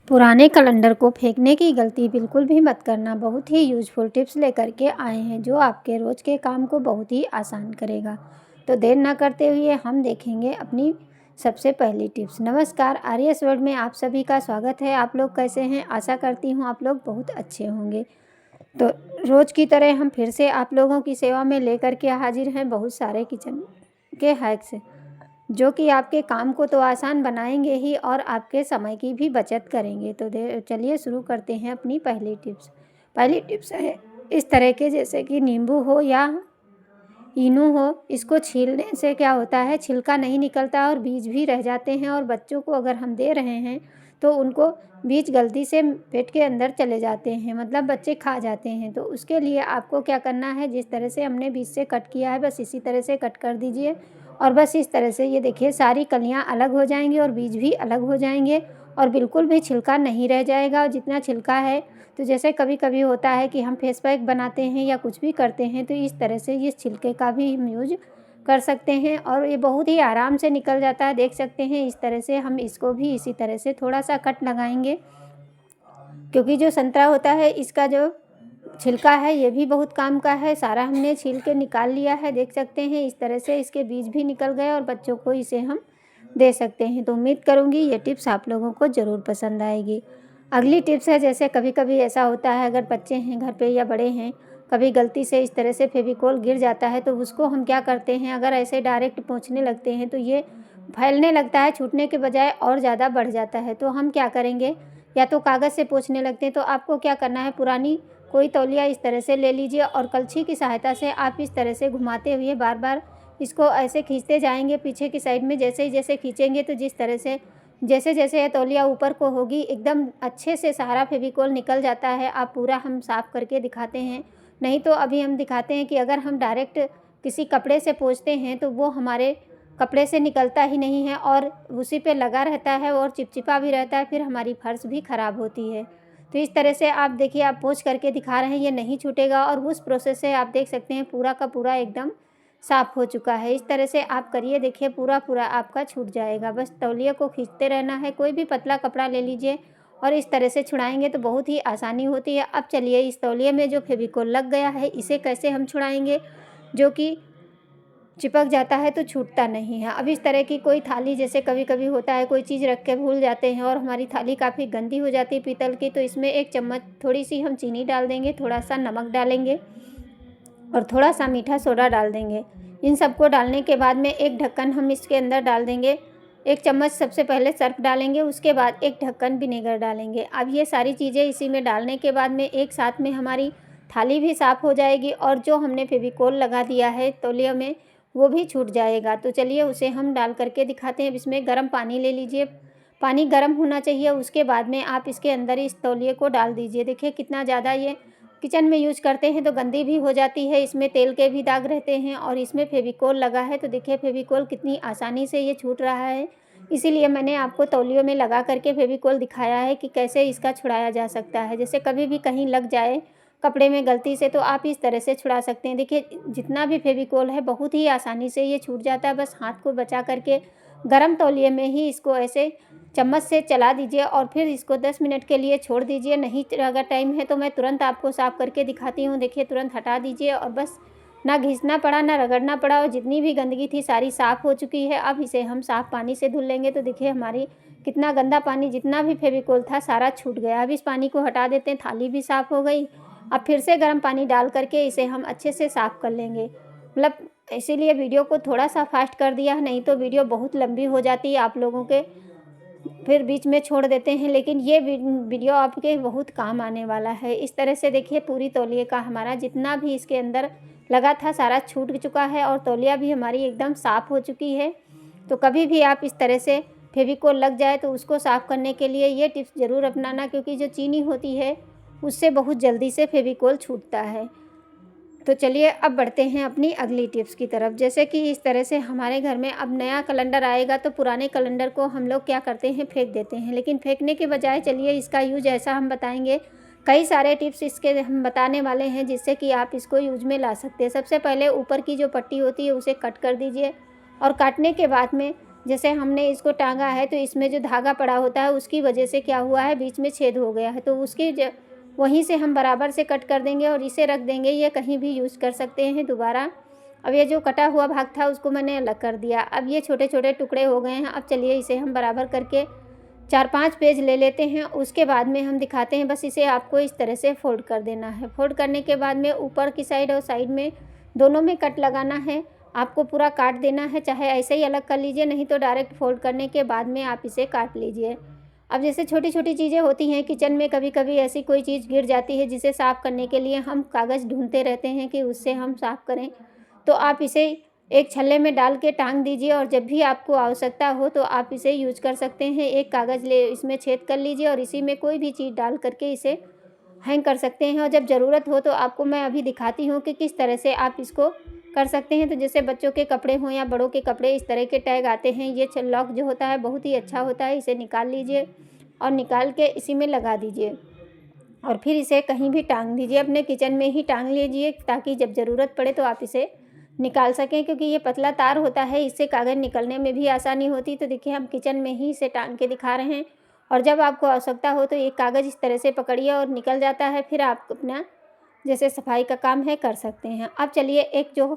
पुराने कैलेंडर को फेंकने की गलती बिल्कुल भी मत करना। बहुत ही यूज़फुल टिप्स लेकर के आए हैं जो आपके रोज़ के काम को बहुत ही आसान करेगा। तो देर ना करते हुए हम देखेंगे अपनी सबसे पहली टिप्स। नमस्कार, आर्यस वर्ल्ड में आप सभी का स्वागत है। आप लोग कैसे हैं? आशा करती हूँ आप लोग बहुत अच्छे होंगे। तो रोज़ की तरह हम फिर से आप लोगों की सेवा में लेकर के हाजिर हैं बहुत सारे किचन के हैक्स, जो कि आपके काम को तो आसान बनाएंगे ही और आपके समय की भी बचत करेंगे। तो चलिए शुरू करते हैं अपनी पहली टिप्स। पहली टिप्स है इस तरह के, जैसे कि नींबू हो या इनो हो, इसको छीलने से क्या होता है, छिलका नहीं निकलता और बीज भी रह जाते हैं। और बच्चों को अगर हम दे रहे हैं तो उनको बीज गलती से पेट के अंदर चले जाते हैं, मतलब बच्चे खा जाते हैं। तो उसके लिए आपको क्या करना है, जिस तरह से हमने बीज से कट किया है बस इसी तरह से कट कर दीजिए। और बस इस तरह से ये देखिए सारी कलियां अलग हो जाएंगी और बीज भी अलग हो जाएंगे और बिल्कुल भी छिलका नहीं रह जाएगा। और जितना छिलका है, तो जैसे कभी कभी होता है कि हम फेस पैक बनाते हैं या कुछ भी करते हैं, तो इस तरह से इस छिलके का भी हम यूज कर सकते हैं और ये बहुत ही आराम से निकल जाता है। देख सकते हैं इस तरह से हम इसको भी इसी तरह से थोड़ा सा कट लगाएंगे, क्योंकि जो संतरा होता है इसका जो छिलका है ये भी बहुत काम का है। सारा हमने छील के निकाल लिया है, देख सकते हैं इस तरह से इसके बीज भी निकल गए और बच्चों को इसे हम दे सकते हैं। तो उम्मीद करूँगी ये टिप्स आप लोगों को ज़रूर पसंद आएगी। अगली टिप्स है, जैसे कभी कभी ऐसा होता है अगर बच्चे हैं घर पे या बड़े हैं, कभी गलती से इस तरह से फेविकोल गिर जाता है तो उसको हम क्या करते हैं, अगर ऐसे डायरेक्ट पोंछने लगते हैं तो ये फैलने लगता है, छूटने के बजाय और ज़्यादा बढ़ जाता है। तो हम क्या करेंगे, या तो कागज़ से पोंछने लगते हैं तो आपको क्या करना है, पुरानी कोई तौलिया इस तरह से ले लीजिए और कलछी की सहायता से आप इस तरह से घुमाते हुए बार बार इसको ऐसे खींचते जाएंगे पीछे की साइड में। जैसे ही जैसे खींचेंगे तो जिस तरह से जैसे जैसे ये तौलिया ऊपर को होगी एकदम अच्छे से सारा फेविकोल निकल जाता है। आप पूरा हम साफ़ करके दिखाते हैं, नहीं तो अभी हम दिखाते हैं कि अगर हम डायरेक्ट किसी कपड़े से पोंछते हैं तो वो हमारे कपड़े से निकलता ही नहीं है और उसी पे लगा रहता है और चिपचिपा भी रहता है, फिर हमारी फर्श भी ख़राब होती है। तो इस तरह से आप देखिए, आप पोंछ करके दिखा रहे हैं, ये नहीं छूटेगा और उस प्रोसेस से आप देख सकते हैं पूरा का पूरा एकदम साफ़ हो चुका है। इस तरह से आप करिए, देखिए पूरा पूरा आपका छूट जाएगा। बस तौलिए को खींचते रहना है, कोई भी पतला कपड़ा ले लीजिए और इस तरह से छुड़ाएंगे तो बहुत ही आसानी होती है। अब चलिए इस तौलिए में जो फेविकोल लग गया है इसे कैसे हम छुड़ाएंगे, जो कि चिपक जाता है तो छूटता नहीं है। अब इस तरह की कोई थाली, जैसे कभी कभी होता है कोई चीज़ रख के भूल जाते हैं और हमारी थाली काफ़ी गंदी हो जाती है पीतल की, तो इसमें एक चम्मच थोड़ी सी हम चीनी डाल देंगे, थोड़ा सा नमक डालेंगे और थोड़ा सा मीठा सोडा डाल देंगे। इन सबको डालने के बाद में एक ढक्कन हम इसके अंदर डाल देंगे। एक चम्मच सबसे पहले सर्फ डालेंगे, उसके बाद एक ढक्कन विनेगर डालेंगे। अब ये सारी चीज़ें इसी में डालने के बाद में एक साथ में हमारी थाली भी साफ़ हो जाएगी और जो हमने फेविकोल लगा दिया है तौलिया में वो भी छूट जाएगा। तो चलिए उसे हम डाल करके दिखाते हैं। अब इसमें गर्म पानी ले लीजिए, पानी गर्म होना चाहिए। उसके बाद में आप इसके अंदर इस तौलिए को डाल दीजिए। देखिए कितना ज़्यादा ये किचन में यूज करते हैं तो गंदी भी हो जाती है, इसमें तेल के भी दाग रहते हैं और इसमें फेविकोल लगा है। तो देखिए फेविकोल कितनी आसानी से ये छूट रहा है। इसीलिए मैंने आपको तौलियों में लगा करके फेविकोल दिखाया है कि कैसे इसका छुड़ाया जा सकता है। जैसे कभी भी कहीं लग जाए कपड़े में गलती से तो आप इस तरह से छुड़ा सकते हैं। देखिए जितना भी फेविकोल है बहुत ही आसानी से ये छूट जाता है। बस हाथ को बचा करके गरम तौलिए में ही इसको ऐसे चम्मच से चला दीजिए और फिर इसको 10 मिनट के लिए छोड़ दीजिए। नहीं अगर टाइम है तो मैं तुरंत आपको साफ़ करके दिखाती हूँ। देखिए तुरंत हटा दीजिए और बस ना घिसना पड़ा ना रगड़ना पड़ा और जितनी भी गंदगी थी सारी साफ़ हो चुकी है। अब इसे हम साफ़ पानी से धुल लेंगे। तो देखिए हमारी कितना गंदा पानी, जितना भी फेविकोल था सारा छूट गया। अब इस पानी को हटा देते हैं, थाली भी साफ़ हो गई। अब फिर से गर्म पानी डाल करके इसे हम अच्छे से साफ़ कर लेंगे। मतलब इसीलिए वीडियो को थोड़ा सा फास्ट कर दिया है, नहीं तो वीडियो बहुत लंबी हो जाती है, आप लोगों के फिर बीच में छोड़ देते हैं। लेकिन ये वीडियो आपके बहुत काम आने वाला है। इस तरह से देखिए पूरी तौलिए का हमारा जितना भी इसके अंदर लगा था सारा छूट चुका है और तौलिया भी हमारी एकदम साफ़ हो चुकी है। तो कभी भी आप इस तरह से फेविकोल लग जाए तो उसको साफ़ करने के लिए ये टिप्स ज़रूर अपनाना, क्योंकि जो चीनी होती है उससे बहुत जल्दी से फेविकोल छूटता है। तो चलिए अब बढ़ते हैं अपनी अगली टिप्स की तरफ। जैसे कि इस तरह से हमारे घर में अब नया कैलेंडर आएगा तो पुराने कैलेंडर को हम लोग क्या करते हैं, फेंक देते हैं। लेकिन फेंकने के बजाय चलिए इसका यूज ऐसा हम बताएंगे, कई सारे टिप्स इसके हम बताने वाले हैं जिससे कि आप इसको यूज में ला सकते हैं। सबसे पहले ऊपर की जो पट्टी होती है उसे कट कर दीजिए और काटने के बाद में जैसे हमने इसको टांगा है तो इसमें जो धागा पड़ा होता है उसकी वजह से क्या हुआ है, बीच में छेद हो गया है, तो उसकी वहीं से हम बराबर से कट कर देंगे और इसे रख देंगे। ये कहीं भी यूज़ कर सकते हैं दोबारा। अब ये जो कटा हुआ भाग था उसको मैंने अलग कर दिया। अब ये छोटे छोटे टुकड़े हो गए हैं। अब चलिए इसे हम बराबर करके 4-5 पेज ले लेते हैं। उसके बाद में हम दिखाते हैं। बस इसे आपको इस तरह से फोल्ड कर देना है। फोल्ड करने के बाद में ऊपर की साइड और साइड में दोनों में कट लगाना है। आपको पूरा काट देना है, चाहे ऐसे ही अलग कर लीजिए, नहीं तो डायरेक्ट फोल्ड करने के बाद में आप इसे काट लीजिए। अब जैसे छोटी छोटी चीज़ें होती हैं किचन में, कभी कभी ऐसी कोई चीज़ गिर जाती है जिसे साफ़ करने के लिए हम कागज़ ढूंढते रहते हैं कि उससे हम साफ़ करें, तो आप इसे एक छल्ले में डाल के टांग दीजिए और जब भी आपको आवश्यकता हो तो आप इसे यूज कर सकते हैं। एक कागज़ ले इसमें छेद कर लीजिए और इसी में कोई भी चीज़ डाल करके इसे हैंग कर सकते हैं। और जब ज़रूरत हो तो आपको मैं अभी दिखाती हूँ कि किस तरह से आप इसको कर सकते हैं। तो जैसे बच्चों के कपड़े हों या बड़ों के कपड़े, इस तरह के टैग आते हैं। ये लॉक जो होता है बहुत ही अच्छा होता है। इसे निकाल लीजिए और निकाल के इसी में लगा दीजिए और फिर इसे कहीं भी टांग दीजिए। अपने किचन में ही टांग लीजिए ताकि जब ज़रूरत पड़े तो आप इसे निकाल सकें, क्योंकि ये पतला तार होता है, इससे कागज़ निकलने में भी आसानी होती। तो देखिए हम किचन में ही इसे टांग के दिखा रहे हैं और जब आपको आवश्यकता हो तो एक कागज़ इस तरह से पकड़िए और निकल जाता है। फिर आप अपना जैसे सफाई का काम है कर सकते हैं। अब चलिए एक जो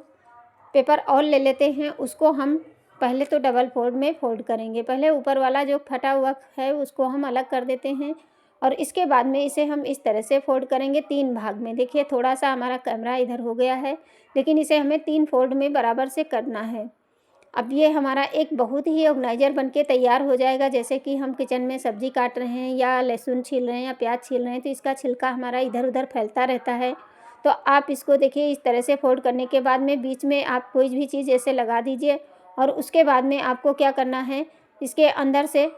पेपर और ले लेते हैं, उसको हम पहले तो डबल फोल्ड में फोल्ड करेंगे। पहले ऊपर वाला जो फटा हुआ है उसको हम अलग कर देते हैं और इसके बाद में इसे हम इस तरह से फोल्ड करेंगे 3 भाग में। देखिए थोड़ा सा हमारा कैमरा इधर हो गया है, लेकिन इसे हमें 3 फोल्ड में बराबर से करना है। अब ये हमारा एक बहुत ही ऑर्गेनाइजर बनके तैयार हो जाएगा। जैसे कि हम किचन में सब्ज़ी काट रहे हैं या लहसुन छील रहे हैं या प्याज छील रहे हैं तो इसका छिलका हमारा इधर उधर फैलता रहता है। तो आप इसको देखिए इस तरह से फोल्ड करने के बाद में बीच में आप कोई भी चीज़ ऐसे लगा दीजिए और उसके बाद में आपको क्या करना है, इसके अंदर से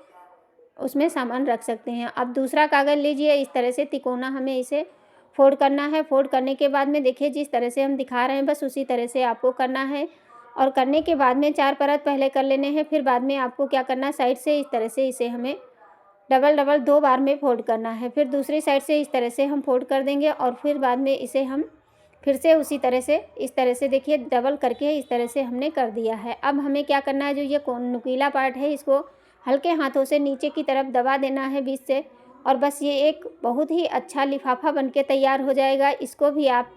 उसमें सामान रख सकते हैं। अब दूसरा कागज़ लीजिए, इस तरह से तिकोना हमें इसे फोल्ड करना है। फोल्ड करने के बाद में देखिए जिस तरह से हम दिखा रहे हैं बस उसी तरह से आपको करना है और करने के बाद में 4 परत पहले कर लेने हैं। फिर बाद में आपको क्या करना है, साइड से इस तरह से इसे हमें डबल 2 बार में फोल्ड करना है। फिर दूसरी साइड से इस तरह से हम फोल्ड कर देंगे और फिर बाद में इसे हम फिर से उसी तरह से इस तरह से देखिए डबल करके इस तरह से हमने कर दिया है। अब हमें क्या करना है, जो ये नुकीला पार्ट है इसको हल्के हाथों से नीचे की तरफ दबा देना है बीच से और बस ये एक बहुत ही अच्छा लिफाफा बनके तैयार हो जाएगा। इसको भी आप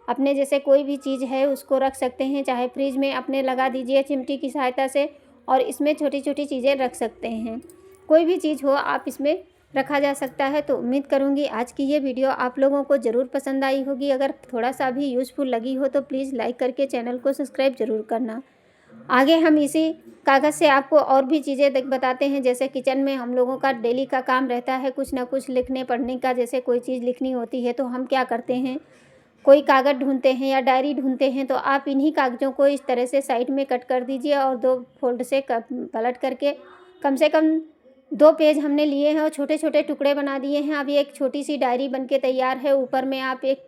अपने जैसे कोई भी चीज़ है उसको रख सकते हैं, चाहे फ्रिज में अपने लगा दीजिए चिमटी की सहायता से और इसमें छोटी छोटी चीज़ें रख सकते हैं। कोई भी चीज़ हो आप इसमें रखा जा सकता है। तो उम्मीद करूँगी आज की ये वीडियो आप लोगों को ज़रूर पसंद आई होगी। अगर थोड़ा सा भी यूज़फुल लगी हो तो प्लीज़ लाइक करके चैनल को सब्सक्राइब ज़रूर करना। आगे हम इसी कागज़ से आपको और भी चीज़ें बताते हैं। जैसे किचन में हम लोगों का डेली का काम रहता है कुछ ना कुछ लिखने पढ़ने का। जैसे कोई चीज़ लिखनी होती है तो हम क्या करते हैं, कोई कागज़ ढूंढते हैं या डायरी ढूंढते हैं, तो आप इन्हीं कागज़ों को इस तरह से साइड में कट कर दीजिए और 2 फोल्ड से पलट करके कम से कम 2 पेज हमने लिए हैं और छोटे छोटे टुकड़े बना दिए हैं। अब ये एक छोटी सी डायरी बनके तैयार है। ऊपर में आप एक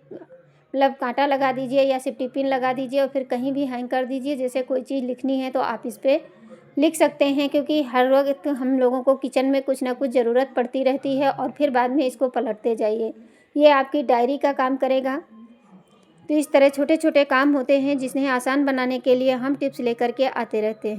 मतलब कांटा लगा दीजिए या सेफ्टी पिन लगा दीजिए और फिर कहीं भी हैंग कर दीजिए। जैसे कोई चीज़ लिखनी है तो आप इस पर लिख सकते हैं, क्योंकि हर वक्त हम लोगों को किचन में कुछ ना कुछ ज़रूरत पड़ती रहती है और फिर बाद में इसको पलटते जाइए। ये आपकी डायरी का काम करेगा। तो इस तरह छोटे छोटे काम होते हैं जिन्हें आसान बनाने के लिए हम टिप्स लेकर के आते रहते हैं।